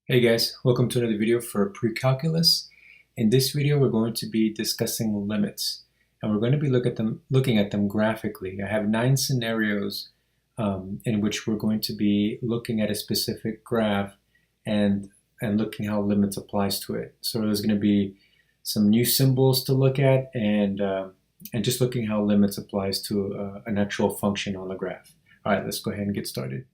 Hey guys, welcome to another video for pre-calculus. In this video, we're going to be discussing limits, and we're going to be looking at them graphically. I have 9 scenarios in which we're going to be looking at a specific graph and looking how limits applies to it. So there's going to be some new symbols to look at, and just looking how limits applies to an actual function on the graph. All right, let's go ahead and get started.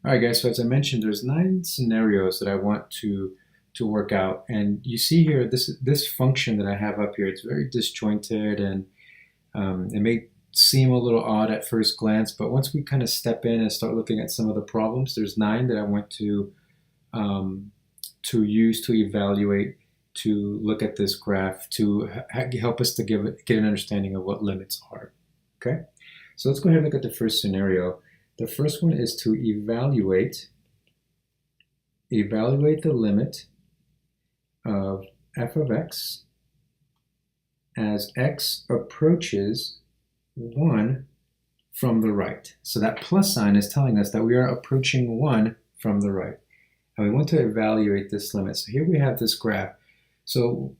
All right, guys, so as I mentioned, there's 9 scenarios that I want to work out. And you see here, this function that I have up here, it's very disjointed, and it may seem a little odd at first glance, but once we kind of step in and start looking at some of the problems, there's 9 that I want to use to evaluate, to look at this graph, to help us to get an understanding of what limits are. Okay, so let's go ahead and look at the first scenario. The first one is to evaluate the limit of f of x as x approaches 1 from the right. So that plus sign is telling us that we are approaching 1 from the right. And we want to evaluate this limit. So here we have this graph. So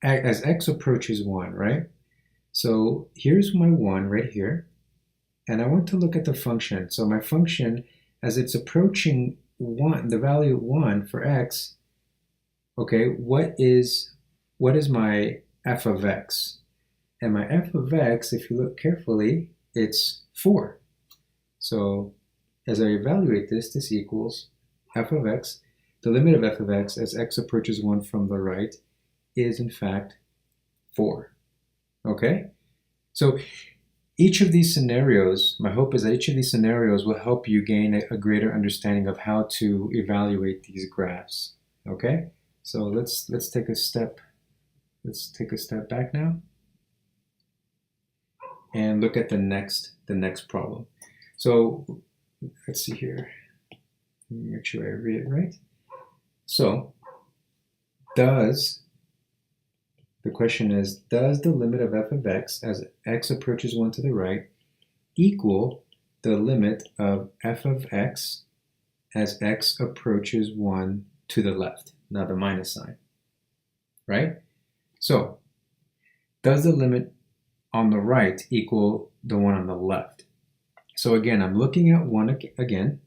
as x approaches 1, right? So here's my 1 right here. And I want to look at the function. So my function, as it's approaching 1, the value 1 for x, okay, what is my f of x? And my f of x, if you look carefully, it's 4. So as I evaluate this, this equals f of x. The limit of f of x as x approaches 1 from the right is, in fact, 4. Okay? So each of these scenarios, my hope is that each of these scenarios will help you gain a greater understanding of how to evaluate these graphs. Okay, so let's take a step. Let's take a step back now and look at the next problem. So let's see here. Let me make sure I read it right. So the question is, does the limit of f of x as x approaches 1 to the right equal the limit of f of x as x approaches 1 to the left? Now the minus sign, right? So does the limit on the right equal the one on the left? So again, I'm looking at 1 again.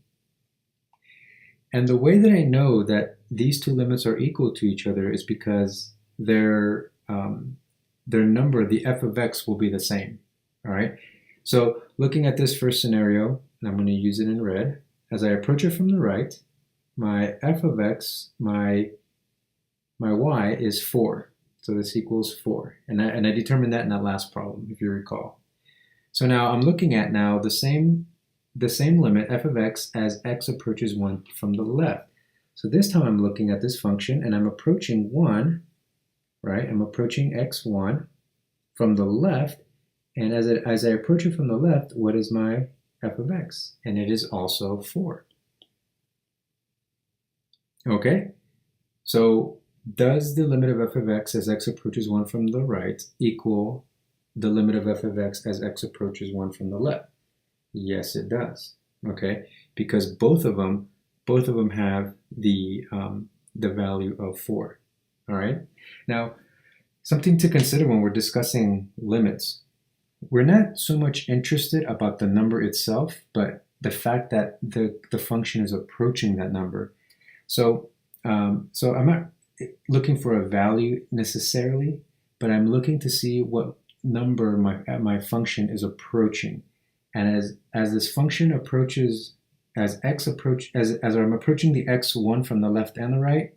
And the way that I know that these two limits are equal to each other is because their number, the f of x, will be the same. All right. So looking at this first scenario, and I'm going to use it in red. As I approach it from the right, my f of x, my y is 4. So this equals 4, and I determined that in that last problem, if you recall. So now I'm looking at the same limit, f of x, as x approaches 1 from the left. So this time I'm looking at this function, and I'm approaching 1. Right, I'm approaching x1 from the left, and as I approach it from the left, what is my f of x? And it is also 4. Okay, so does the limit of f of x as x approaches 1 from the right equal the limit of f of x as x approaches 1 from the left? Yes, it does. Okay, because both of them have the value of 4. All right. Now, something to consider when we're discussing limits. We're not so much interested about the number itself, but the fact that the function is approaching that number. So I'm not looking for a value necessarily, but I'm looking to see what number my function is approaching. And as this function approaches, as I'm approaching the x1 from the left and the right,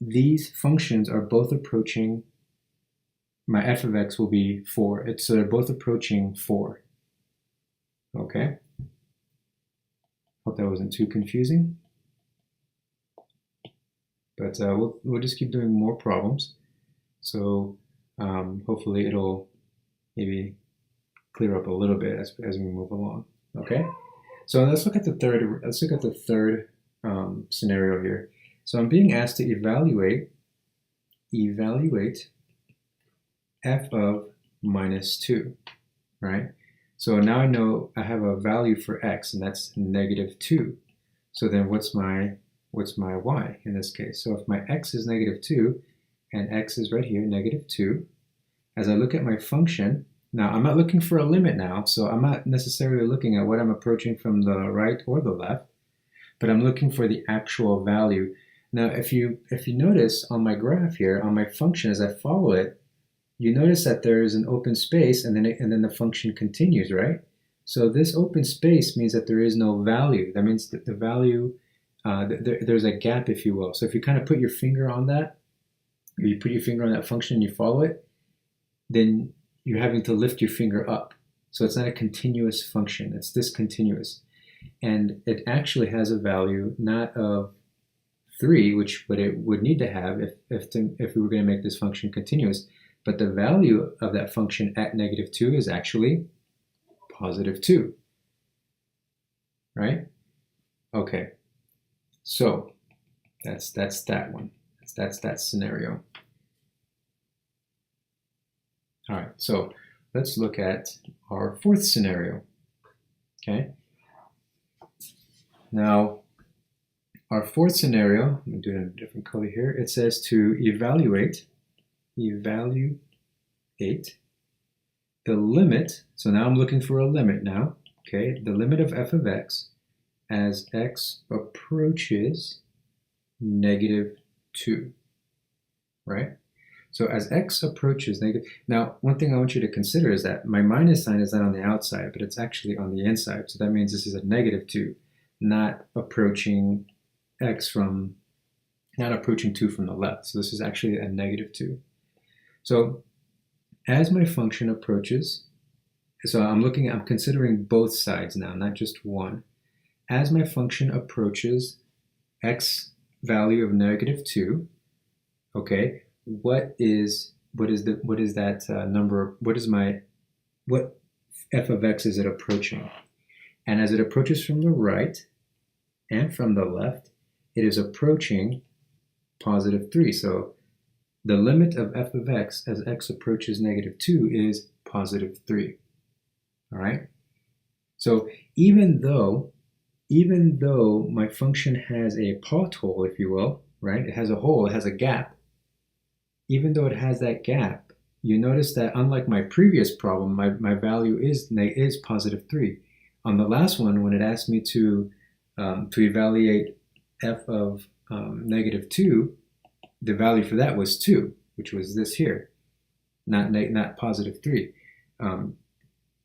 these functions are both approaching, my f of x will be 4. So they're both approaching 4. Okay? Hope that wasn't too confusing. But we'll just keep doing more problems. So hopefully it'll maybe clear up a little bit as we move along. Okay? So let's look at the third. Let's look at the third scenario here. So I'm being asked to evaluate f of minus 2, right? So now I know I have a value for x, and that's negative 2. So then what's my y in this case? So if my x is negative 2 and x is right here, negative 2, as I look at my function, now I'm not looking for a limit now, so I'm not necessarily looking at what I'm approaching from the right or the left, but I'm looking for the actual value. Now if you notice on my graph here, on my function as I follow it, you notice that there is an open space and then the function continues, right? So this open space means that there is no value. That means that the value, there's a gap, if you will. So if you kind of put your finger on that, or you put your finger on that function and you follow it, then you're having to lift your finger up. So it's not a continuous function, it's discontinuous. And it actually has a value not of 3, which what it would need to have if we were going to make this function continuous, but the value of that function at negative 2 is actually positive 2, right? Okay, so that's that one. That's that scenario. All right, so let's look at our fourth scenario, okay? Now, our fourth scenario, I'm going to do it in a different color here. It says to evaluate the limit, so now I'm looking for a limit now, okay? The limit of f of x as x approaches negative 2, right? So as x approaches negative, now one thing I want you to consider is that my minus sign is not on the outside, but it's actually on the inside. So that means this is a negative 2, not approaching x from, not approaching 2 from the left. So this is actually a negative 2. So as my function approaches, so I'm considering both sides now, not just one. As my function approaches x value of negative 2, okay, what is that number, what f of x is it approaching? And as it approaches from the right and from the left, it is approaching positive 3. So the limit of f of x as x approaches negative 2 is positive 3. All right? So even though my function has a pothole, if you will, right? It has a hole, it has a gap. Even though it has that gap, you notice that unlike my previous problem, my value is positive 3. On the last one, when it asked me to evaluate f of negative 2, the value for that was 2, which was this here, not positive 3.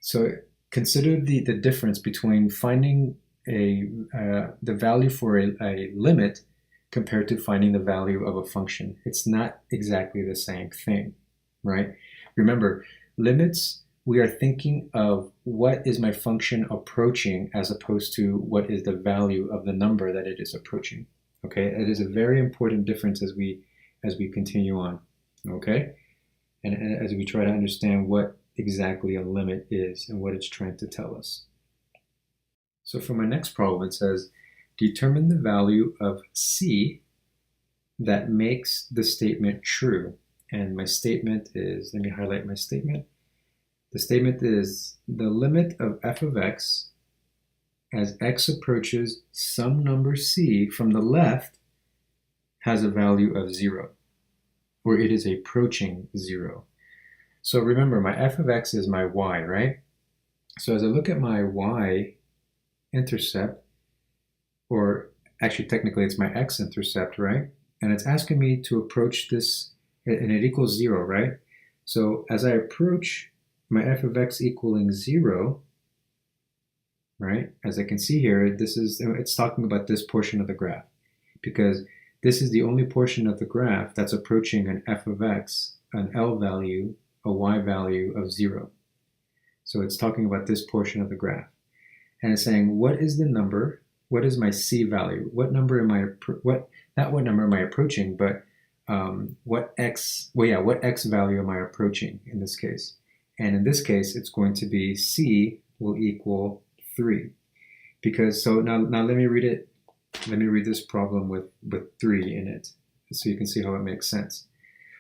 So consider the difference between finding the value for a limit compared to finding the value of a function. It's not exactly the same thing, right? Remember, limits, we are thinking of what is my function approaching as opposed to what is the value of the number that it is approaching. Okay, it is a very important difference as we continue on. Okay, and as we try to understand what exactly a limit is and what it's trying to tell us. So for my next problem, it says, determine the value of c that makes the statement true. And my statement is, let me highlight my statement. The statement is the limit of f of x as x approaches some number c from the left has a value of 0, or it is approaching 0. So remember, my f of x is my y, right? So as I look at my y-intercept, or actually technically it's my x-intercept, right? And it's asking me to approach this, and it equals 0, right? So as I approach my f of x equaling 0, right? As I can see here, it's talking about this portion of the graph, because this is the only portion of the graph that's approaching an f of x, an L value, a y value of 0. So it's talking about this portion of the graph. And it's saying, what is the number? What is my c value? What number am I, not what number am I approaching, but what x value am I approaching in this case? And in this case, it's going to be c will equal 3, Because so now let me read it. Let me read this problem with 3 in it so you can see how it makes sense.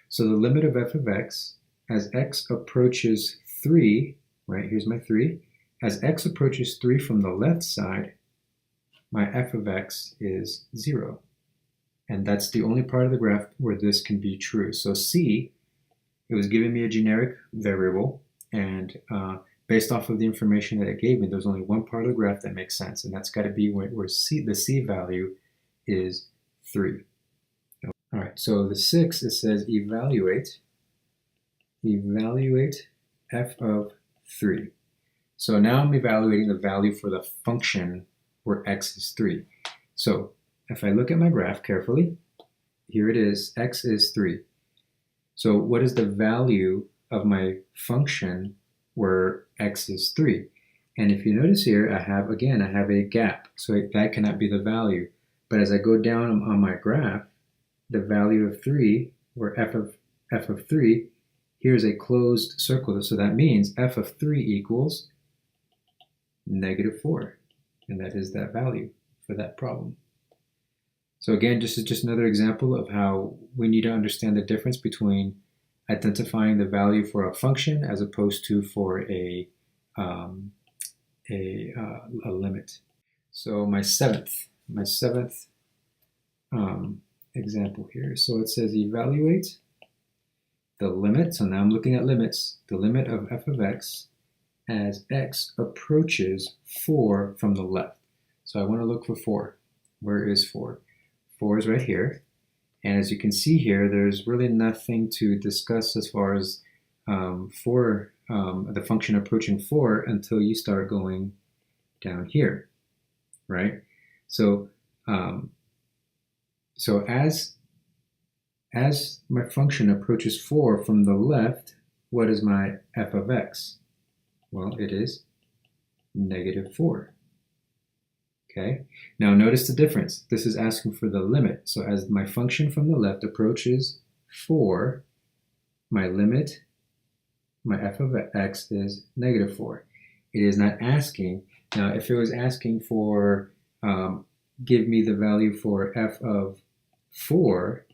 So the limit of f of x as x approaches 3, right, here's my 3. As x approaches 3 from the left side, my f of x is 0. And that's the only part of the graph where this can be true. So C, it was giving me a generic variable, and based off of the information that it gave me, there's only one part of the graph that makes sense, and that's got to be where the C value is 3. All right, so the 6, it says evaluate f of 3. So now I'm evaluating the value for the function where x is 3. So if I look at my graph carefully, here it is, x is 3. So what is the value of my function where x is 3? And if you notice here, I have a gap. So that cannot be the value. But as I go down on my graph, the value of 3, where f of 3, here's a closed circle. So that means f of 3 equals -4. And that is that value for that problem. So again, this is just another example of how we need to understand the difference between identifying the value for a function as opposed to for a limit. So my seventh example here. So it says evaluate the limit. So now I'm looking at limits. The limit of f of x as x approaches 4 from the left. So I want to look for 4. Where is 4? 4 is right here. And as you can see here, there's really nothing to discuss as far as the function approaching 4 until you start going down here, right? So as my function approaches 4 from the left, what is my f of x? Well, it is -4. Okay, now notice the difference. This is asking for the limit. So as my function from the left approaches 4, my limit, my f of x is -4. It is not asking. Now, if it was asking for, give me the value for f of 4,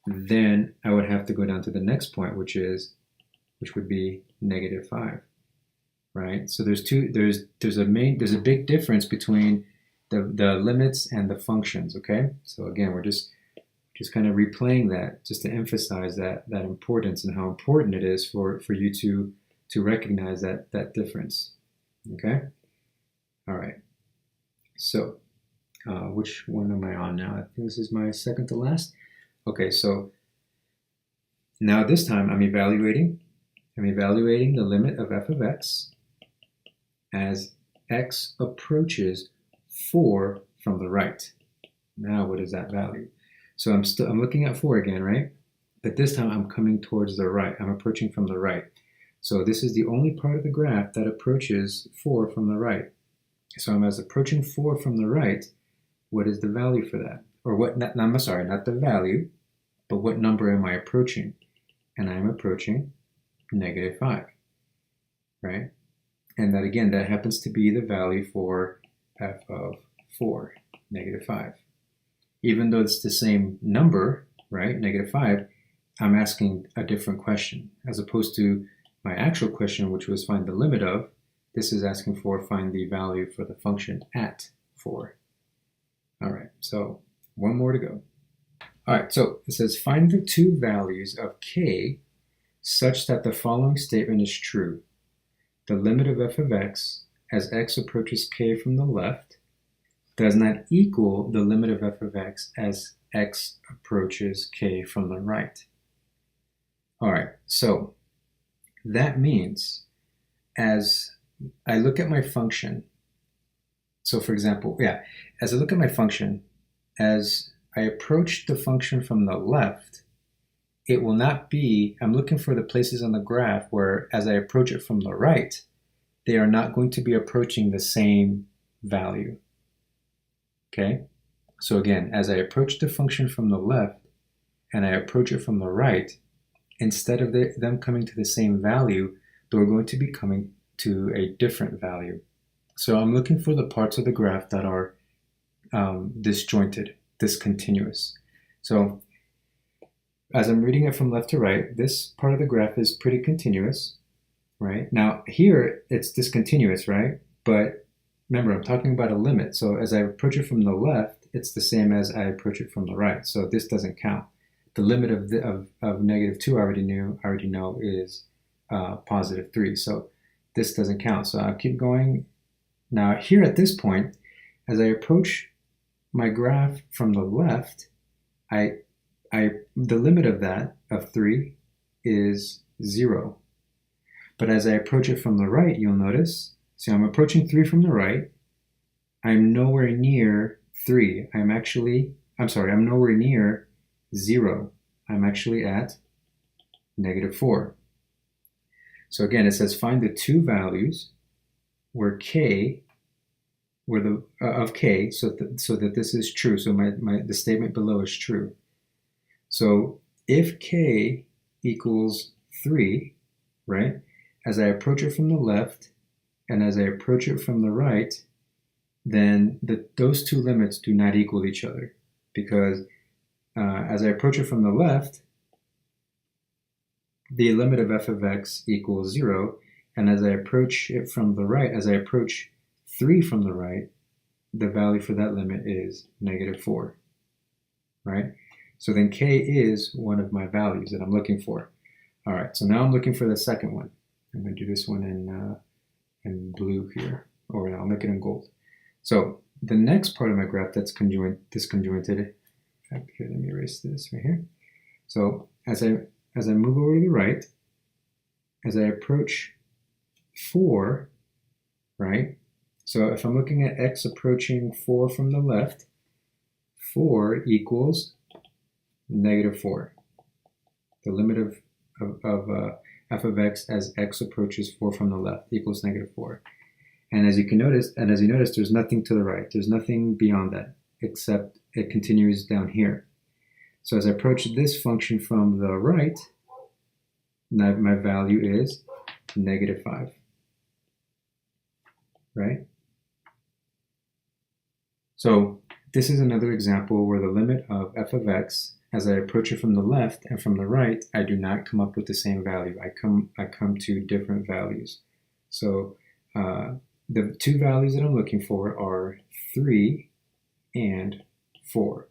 then I would have to go down to the next point, which would be -5, right? So there's a big difference between the limits and the functions, okay? So again, we're just kind of replaying that just to emphasize that importance and how important it is for you to recognize that difference, okay? All right, so which one am I on now? I think this is my second to last. Okay, so now this time I'm evaluating the limit of f of x as x approaches 4 from the right. Now what is that value? So I'm looking at 4 again, right? But this time I'm coming towards the right. I'm approaching from the right. So this is the only part of the graph that approaches 4 from the right. So I'm approaching 4 from the right. What is the value for that? Or what, I'm sorry, not the value, but what number am I approaching? And I'm approaching -5, right? And that again, that happens to be the value for f of 4, -5. Even though it's the same number, right, -5, I'm asking a different question. As opposed to my actual question, which was find the limit of, this is asking for find the value for the function at 4. All right, so one more to go. All right, so it says find the two values of k such that the following statement is true. The limit of f of x as x approaches k from the left does not equal the limit of f of x as x approaches k from the right. All right, so that means as I look at my function, so for example, as I look at my function, as I approach the function from the left, it will not be, I'm looking for the places on the graph where as I approach it from the right, they are not going to be approaching the same value. Okay, so again, as I approach the function from the left and I approach it from the right, instead of them coming to the same value, they're going to be coming to a different value. So I'm looking for the parts of the graph that are disjointed, discontinuous. So as I'm reading it from left to right, this part of the graph is pretty continuous, right? Now here it's discontinuous, right? But remember, I'm talking about a limit. So as I approach it from the left, it's the same as I approach it from the right. So this doesn't count. The limit of -2 I already know is +3. So this doesn't count. So I'll keep going. Now here at this point, as I approach my graph from the left, the limit of that, of 3, is 0. But as I approach it from the right, you'll notice, see, I'm approaching 3 from the right. I'm nowhere near 3. I'm nowhere near 0. I'm actually at -4. So again, it says find the two values where k, of k, so that this is true. So the statement below is true. So if k equals 3, right, as I approach it from the left and as I approach it from the right, then those two limits do not equal each other, because as I approach it from the left, the limit of f of x equals 0, and as I approach it from the right, as I approach 3 from the right, the value for that limit is -4, right? So then k is one of my values that I'm looking for. All right, so now I'm looking for the second one. I'm going to do this one in blue here, or I'll make it in gold. So the next part of my graph that's disconjointed, in fact, here, let me erase this right here. So as I move over to the right, as I approach 4, right? So if I'm looking at x approaching 4 from the left, 4 equals -4. The limit of f of x as x approaches 4 from the left equals -4. And as you notice, there's nothing to the right. There's nothing beyond that, except it continues down here. So as I approach this function from the right, my value is -5, right? So this is another example where the limit of f of x, as I approach it from the left and from the right, I do not come up with the same value. I come to different values. So the two values that I'm looking for are 3 and 4.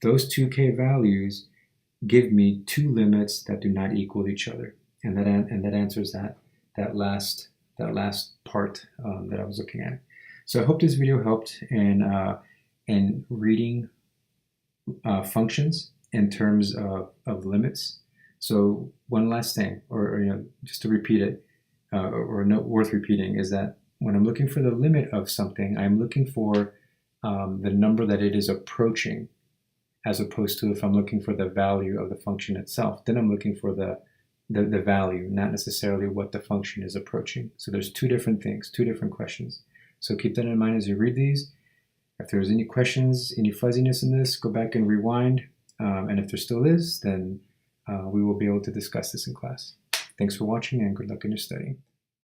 Those two k values give me two limits that do not equal each other, and that answers that last part that I was looking at. So I hope this video helped in reading functions in terms of limits. So one last thing, or just to repeat it, or note worth repeating, is that when I'm looking for the limit of something, I'm looking for the number that it is approaching, as opposed to if I'm looking for the value of the function itself. Then I'm looking for the value, not necessarily what the function is approaching. So there's two different things, two different questions. So keep that in mind as you read these. If there's any questions, any fuzziness in this, go back and rewind. And if there still is, then we will be able to discuss this in class. Thanks for watching, and good luck in your studying.